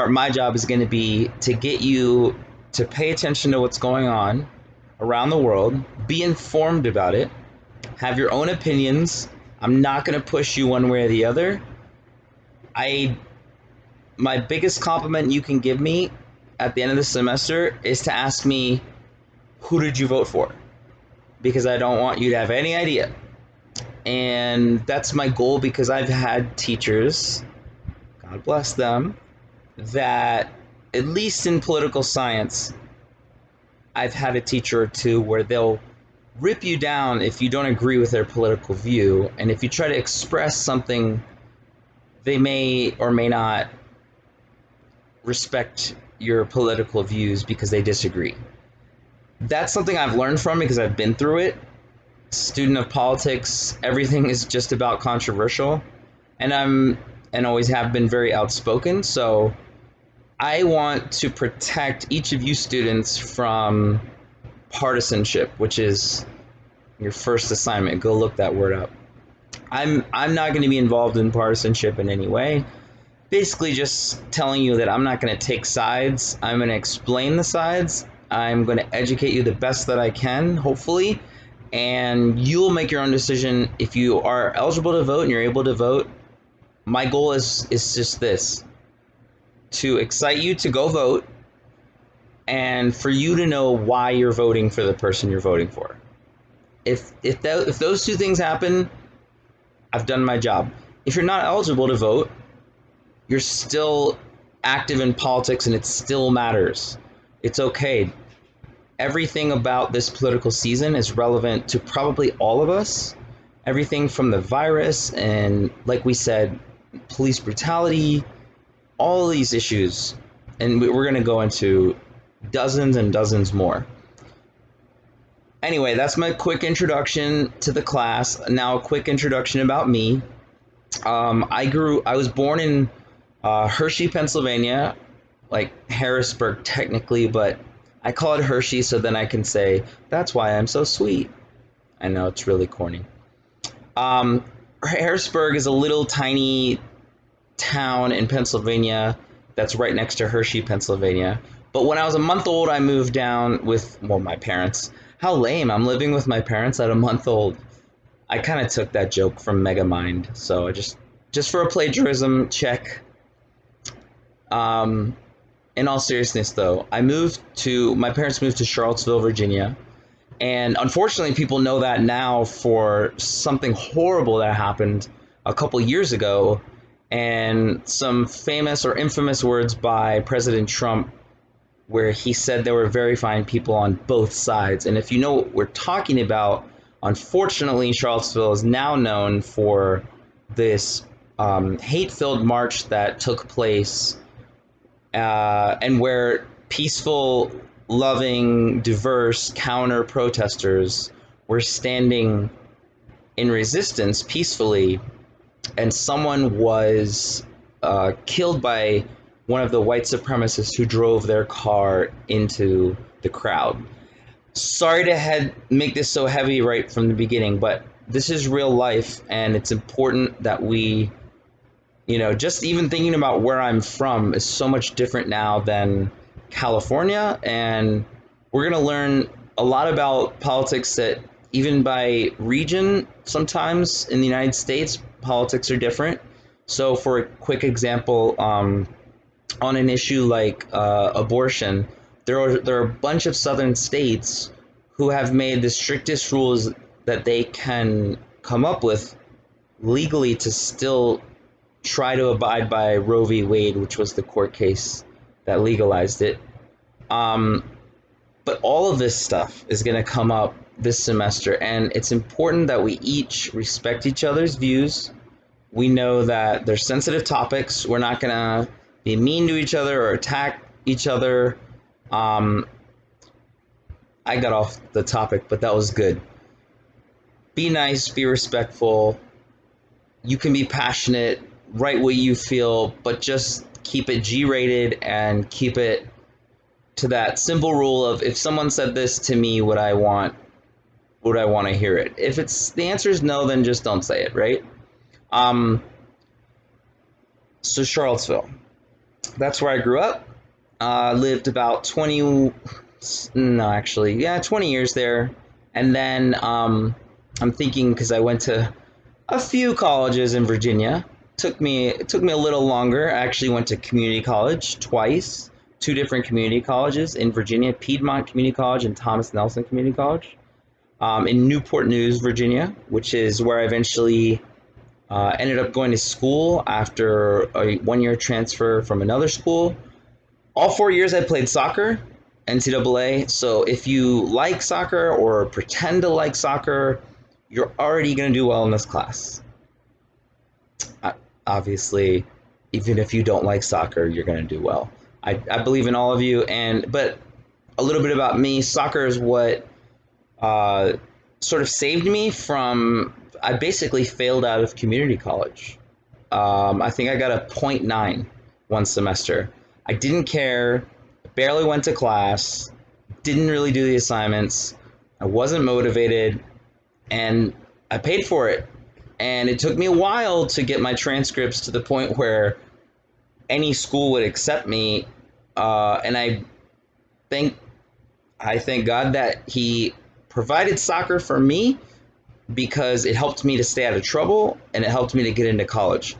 My job is going to be to get you to pay attention to what's going on around the world, be informed about it, have your own opinions. I'm not going to push you one way or the other. I My biggest compliment you can give me at the end of the semester is to ask me, who did you vote for? Because I don't want you to have any idea. And that's my goal, because I've had teachers, God bless them, that, at least in political science, I've had a teacher or two where they'll rip you down if you don't agree with their political view. And if you try to express something, they may or may not respect your political views because they disagree. That's something I've learned from because I've been through it. Student of politics, everything is just about controversial. And and always have been very outspoken. So I want to protect each of you students from partisanship, which is your first assignment. Go look that word up. I'm not going to be involved in partisanship in any way. Basically just telling you that I'm not going to take sides. I'm going to explain the sides. I'm going to educate you the best that I can, hopefully, and you'll make your own decision if you are eligible to vote and you're able to vote. My goal is just this: to excite you to go vote and for you to know why you're voting for the person you're voting for. If those two things happen, I've done my job. If you're not eligible to vote, you're still active in politics and it still matters. It's okay. Everything about this political season is relevant to probably all of us. Everything from the virus and, like we said, police brutality, all of these issues. And we're going to go into dozens and dozens more. Anyway, that's my quick introduction to the class. Now, a quick introduction about me. I was born in Hershey, Pennsylvania, like Harrisburg technically, but I call it Hershey so then I can say, that's why I'm so sweet. I know, it's really corny. Harrisburg is a little tiny town in Pennsylvania that's right next to Hershey, Pennsylvania. But when I was a month old, I moved down with, well, my parents. How lame, I'm living with my parents at a month old. I kind of took that joke from Megamind, so I just for a plagiarism check. In all seriousness, though, my parents moved to Charlottesville, Virginia, and unfortunately, people know that now for something horrible that happened a couple years ago, and some famous or infamous words by President Trump, where he said there were very fine people on both sides. And if you know what we're talking about, unfortunately, Charlottesville is now known for this hate-filled march that took place, and where peaceful, loving, diverse counter protesters were standing in resistance peacefully, and someone was killed by one of the white supremacists who drove their car into the crowd. Sorry to make this so heavy right from the beginning, but this is real life, and it's important that we, just even thinking about where I'm from is so much different now than California, and we're going to learn a lot about politics that even by region, sometimes in the United States, politics are different. So for a quick example, on an issue like abortion, there are a bunch of southern states who have made the strictest rules that they can come up with legally to still try to abide by Roe v. Wade, which was the court case that legalized it. But all of this stuff is going to come up this semester, and it's important that we each respect each other's views. We know that they're sensitive topics. We're not going to be mean to each other or attack each other. I got off the topic, but that was good. Be nice, be respectful. You can be passionate, write what you feel, but just keep it G-rated and keep it to that simple rule of, if someone said this to me, would I want to hear it? If the answer is no, then just don't say it, right? So Charlottesville. That's where I grew up. Lived about 20, no, actually, yeah, 20 years there. And then I'm thinking because I went to a few colleges in Virginia. It took me a little longer. I actually went to community college twice, two different community colleges in Virginia: Piedmont Community College and Thomas Nelson Community College. In Newport News, Virginia, which is where I eventually ended up going to school after a 1 year transfer from another school. All 4 years I played soccer, NCAA. So if you like soccer or pretend to like soccer, you're already going to do well in this class. Obviously, even if you don't like soccer, you're going to do well. I believe in all of you. But a little bit about me: soccer is what uh, sort of saved me from. I basically failed out of community college. I think I got a .9 one semester. I didn't care, barely went to class, didn't really do the assignments. I wasn't motivated, and I paid for it. And it took me a while to get my transcripts to the point where any school would accept me. And think I thank God that He provided soccer for me because it helped me to stay out of trouble and it helped me to get into college.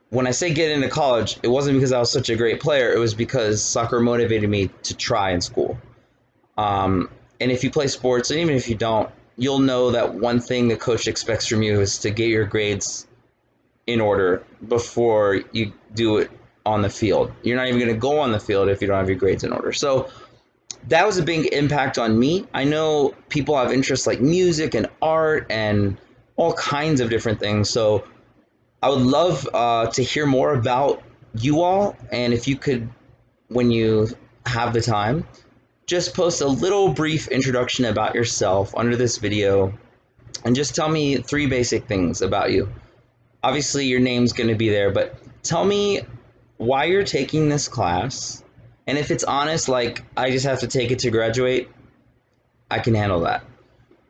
When I say get into college, it wasn't because I was such a great player. It was because soccer motivated me to try in school. And if you play sports, and even if you don't, you'll know that one thing the coach expects from you is to get your grades in order before you do it on the field. You're not even going to go on the field if you don't have your grades in order. So that was a big impact on me. I know people have interests like music and art and all kinds of different things. So I would love to hear more about you all. And if you could, when you have the time, just post a little brief introduction about yourself under this video and just tell me three basic things about you. Obviously, your name's going to be there, but tell me why you're taking this class. And if it's honest, like I just have to take it to graduate, I can handle that.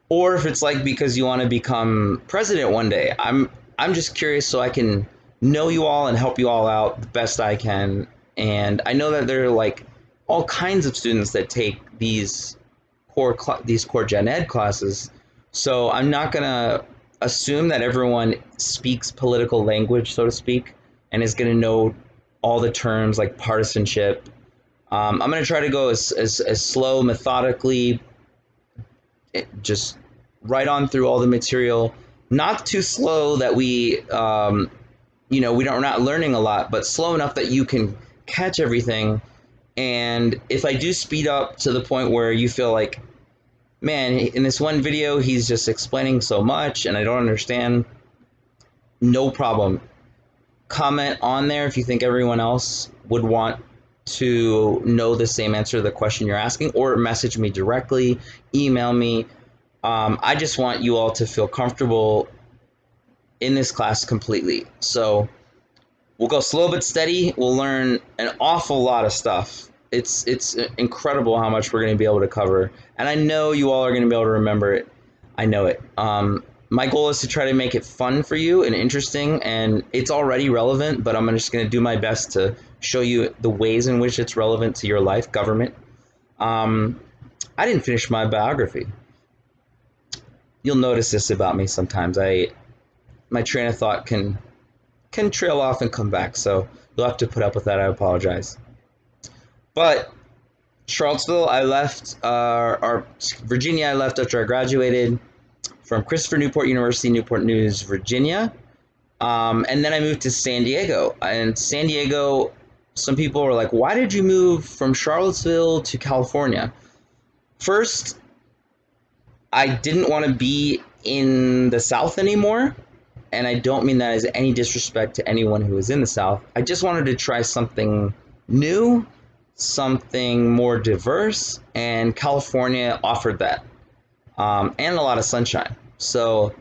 Or if it's like because you want to become president one day, I'm just curious so I can know you all and help you all out the best I can. And I know that there are like all kinds of students that take these core gen ed classes. So I'm not gonna assume that everyone speaks political language, so to speak, and is gonna know all the terms like partisanship. I'm gonna try to go as slow, methodically, just right on through all the material. Not too slow that we're not learning a lot, but slow enough that you can catch everything. And if I do speed up to the point where you feel like, man, in this one video, he's just explaining so much and I don't understand, no problem. Comment on there if you think everyone else would want to know the same answer to the question you're asking, or message me directly, email me. I just want you all to feel comfortable in this class completely. So we'll go slow but steady. We'll learn an awful lot of stuff. It's incredible how much we're going to be able to cover. And I know you all are going to be able to remember it. I know it. My goal is to try to make it fun for you and interesting, and it's already relevant, but I'm just going to do my best to show you the ways in which it's relevant to your life, government. I didn't finish my biography. You'll notice this about me sometimes. My train of thought can trail off and come back, so you'll have to put up with that. I apologize. But Charlottesville, I left, Virginia, I left after I graduated from Christopher Newport University, Newport News, Virginia. And then I moved to San Diego. And San Diego, some people were like, why did you move from Charlottesville to California? First, I didn't want to be in the South anymore. And I don't mean that as any disrespect to anyone who is in the South. I just wanted to try something new, something more diverse, and California offered that, and a lot of sunshine. So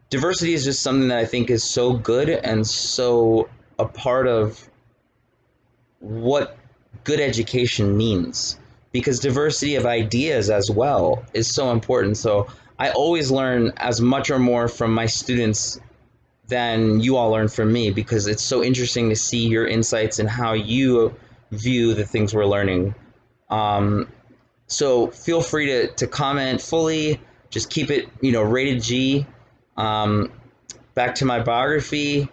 diversity is just something that I think is so good and so a part of what good education means, because diversity of ideas as well is so important. So I always learn as much or more from my students than you all learn from me, because it's so interesting to see your insights and how you view the things we're learning. Um, so feel free to comment fully. Just keep it, rated G. Um, Back to my biography,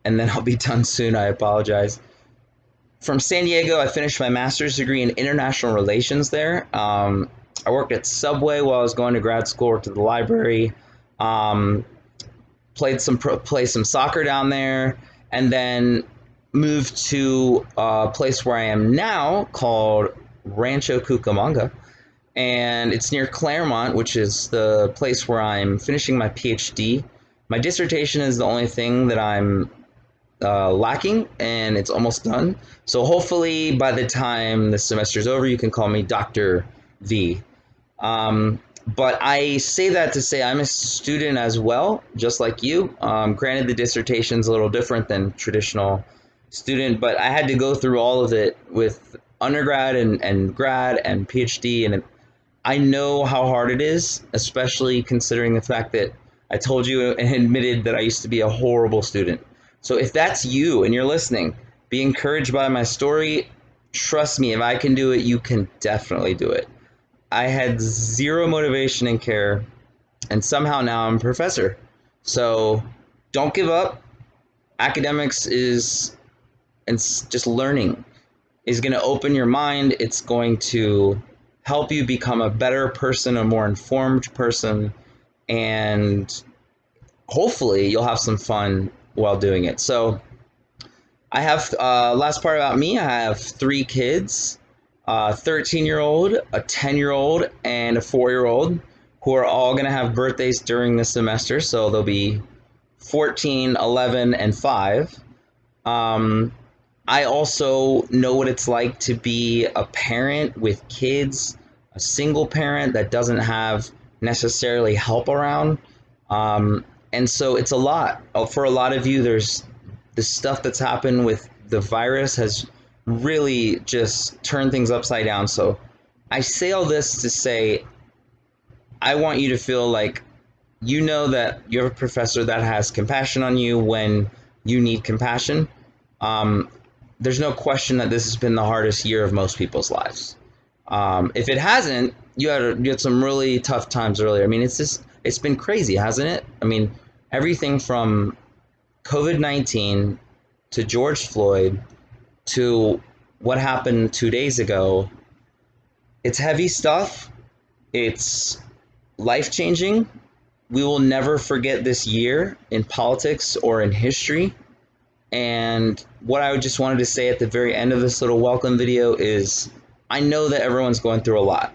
and then I'll be done soon. I apologize. From San Diego, I finished my master's degree in international relations there. I worked at Subway while I was going to grad school, worked at the library, um, played some soccer down there, and then moved to a place where I am now called Rancho Cucamonga, and it's near Claremont, which is the place where I'm finishing my PhD. My dissertation is the only thing that I'm lacking, and it's almost done. So hopefully by the time the semester's over, you can call me Dr. V. But I say that to say I'm a student as well, just like you. Granted, the dissertation's a little different than traditional student, but I had to go through all of it with undergrad and grad and PhD, and I know how hard it is, especially considering the fact that I told you and admitted that I used to be a horrible student. So if that's you and you're listening, be encouraged by my story. Trust me, if I can do it, you can definitely do it. I had zero motivation and care, and somehow now I'm a professor. So don't give up. Academics is, and just learning is going to open your mind. It's going to help you become a better person, a more informed person, and hopefully you'll have some fun while doing it. So I have, last part about me, I have 3 kids, a 13-year-old, a 10-year-old, and a 4-year-old, who are all going to have birthdays during the semester. So they'll be 14, 11, and 5. Um, I also know what it's like to be a parent with kids, a single parent that doesn't have necessarily help around. And so it's a lot. For a lot of you, there's the stuff that's happened with the virus has really just turned things upside down. So I say all this to say, I want you to feel like you know that you have a professor that has compassion on you when you need compassion. Um, there's no question that this has been the hardest year of most people's lives. If it hasn't, you had some really tough times earlier. I mean, it's been crazy, hasn't it? I mean, everything from COVID-19 to George Floyd to what happened 2 days ago. It's heavy stuff. It's life changing. We will never forget this year in politics or in history. And what I just wanted to say at the very end of this little welcome video is I know that everyone's going through a lot.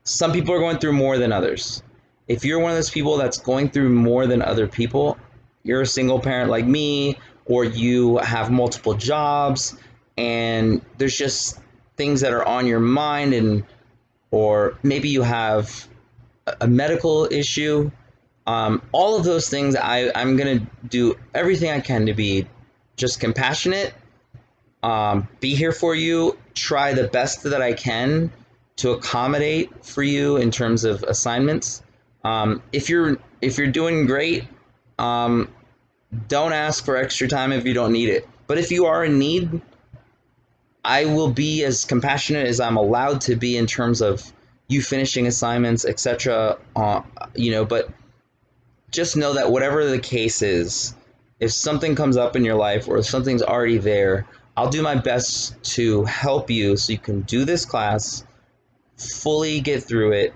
Some people are going through more than others. If you're one of those people that's going through more than other people, you're a single parent like me, or you have multiple jobs, and there's just things that are on your mind, and or maybe you have a medical issue. All of those things, I'm going to do everything I can to be just compassionate, be here for you, try the best that I can to accommodate for you in terms of assignments. If you're doing great, don't ask for extra time if you don't need it. But if you are in need, I will be as compassionate as I'm allowed to be in terms of you finishing assignments, etc. But just know that whatever the case is, if something comes up in your life or if something's already there, I'll do my best to help you so you can do this class, fully get through it,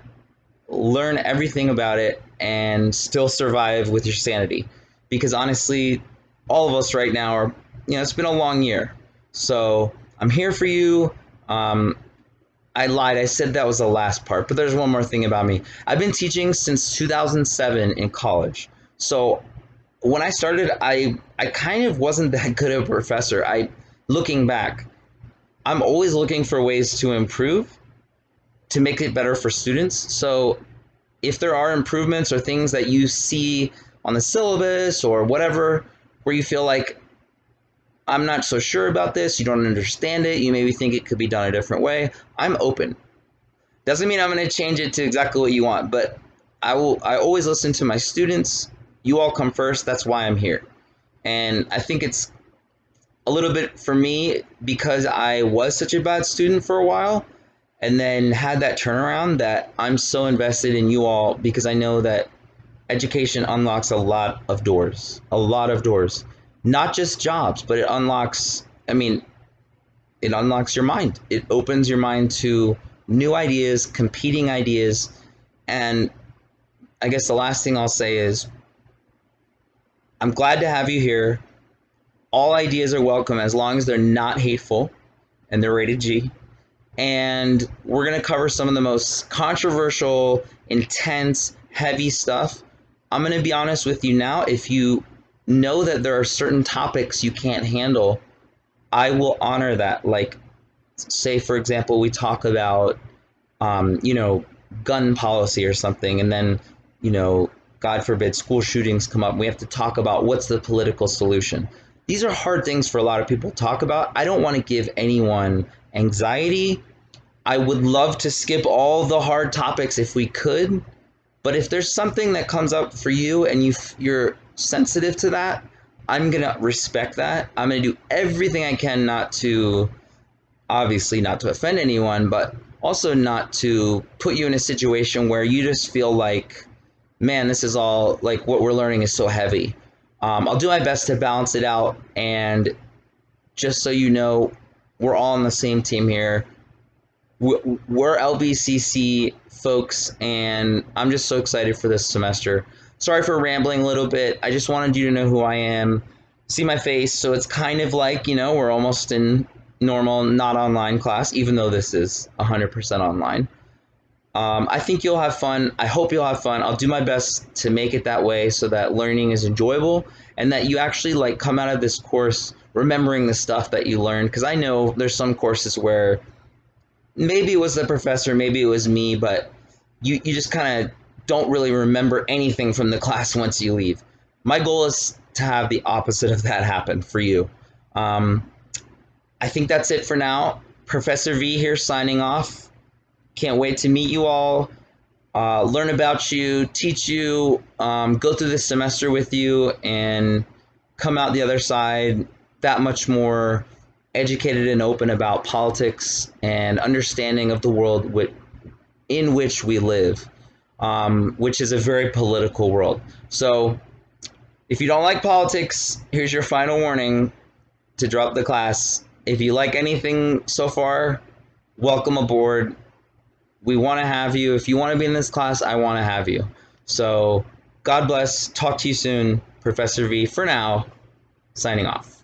learn everything about it, and still survive with your sanity. Because honestly, all of us right now are, it's been a long year. So I'm here for you. I lied. I said that was the last part, but there's one more thing about me. I've been teaching since 2007 in college. So when I started, I kind of wasn't that good of a professor. Looking back, I'm always looking for ways to improve, to make it better for students. So if there are improvements or things that you see on the syllabus or whatever, where you feel like I'm not so sure about this, you don't understand it, you maybe think it could be done a different way, I'm open. Doesn't mean I'm going to change it to exactly what you want, but I always listen to my students. you all come first. That's why I'm here. And I think it's a little bit for me because I was such a bad student for a while and then had that turnaround that I'm so invested in you all because I know that education unlocks a lot of doors, not just jobs, but it unlocks, I mean, it unlocks your mind. It opens your mind to new ideas, competing ideas. And I guess the last thing I'll say is I'm glad to have you here. All ideas are welcome as long as they're not hateful and they're rated G. And we're going to cover some of the most controversial, intense, heavy stuff. I'm going to be honest with you now. If you know that there are certain topics you can't handle, I will honor that. Like, say, for example, we talk about, you know, gun policy or something, and then, you know, God forbid, school shootings come up. We have to talk about what's the political solution. These are hard things for a lot of people to talk about. I don't want to give anyone anxiety. I would love to skip all the hard topics if we could, but if there's something that comes up for you and you're sensitive to that, I'm gonna respect that. I'm gonna do everything I can not to, obviously not to offend anyone, but also not to put you in a situation where you just feel like, man, this is all like what we're learning is so heavy. I'll do my best to balance it out, and just so you know, we're all on the same team here. We're LBCC folks, and I'm just so excited for this semester. Sorry for rambling a little bit. I just wanted you to know who I am, see my face, so it's kind of like, you know, we're almost in normal, not online class, even though this is 100% online. I think you'll have fun. I hope you'll have fun. I'll do my best to make it that way so that learning is enjoyable and that you actually like come out of this course remembering the stuff that you learned. Because I know there's some courses where maybe it was the professor, maybe it was me, but you just kind of don't really remember anything from the class once you leave. My goal is to have the opposite of that happen for you. Um, I think that's it for now. Professor V here signing off. Can't wait to meet you all, learn about you, teach you, go through this semester with you, and come out the other side that much more educated and open about politics and understanding of the world in which we live, which is a very political world. So if you don't like politics, here's your final warning to drop the class. If you like anything so far, welcome aboard. We want to have you. If you want to be in this class, I want to have you. So God bless. Talk to you soon. Professor V, for now, signing off.